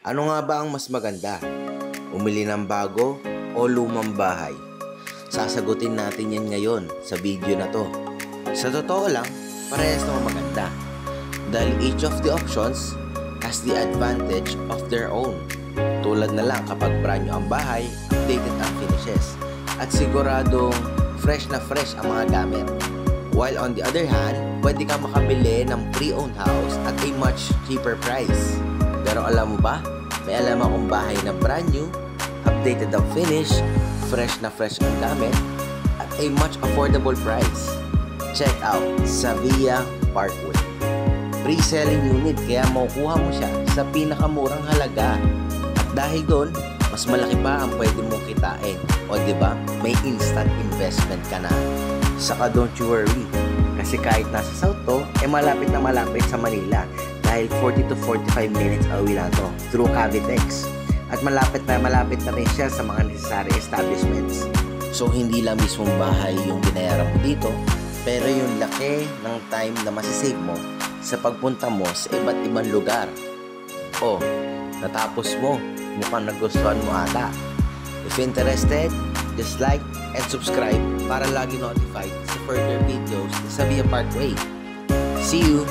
Ano nga ba ang mas maganda? Umili ng bago o lumang bahay? Sasagutin natin yan ngayon sa video na to. Sa totoo lang, parehas naman maganda. Dahil each of the options has the advantage of their own. Tulad na lang kapag brand new ang bahay, updated ang finishes, at siguradong fresh na fresh ang mga gamit. While on the other hand, pwede kang makabili ng pre-owned house at a much cheaper price. Pero alam mo ba, may alam akong bahay na brand new, updated ang finish, fresh na fresh ang gamit, at a much affordable price. Check out Sevilla Parkway. Pre-selling unit kaya makukuha mo siya sa pinakamurang halaga. At dahil doon, mas malaki pa ang pwede mong kitain. O diba, may instant investment ka na. Saka don't you worry, kasi kahit nasa South to, malapit na malapit sa Manila. Dahil 40 to 45 minutes away lang to through Cavitex. At malapit na rin siya sa mga necessary establishments. So hindi lang mismong bahay yung binayaran mo dito, pero yung laki ng time na masisave mo sa pagpunta mo sa iba't ibang lugar. Oh, natapos mo, mukhang nagustuhan mo ata. If interested, just like and subscribe para lagi notified sa further videos sa Sevilla Parkway. See you!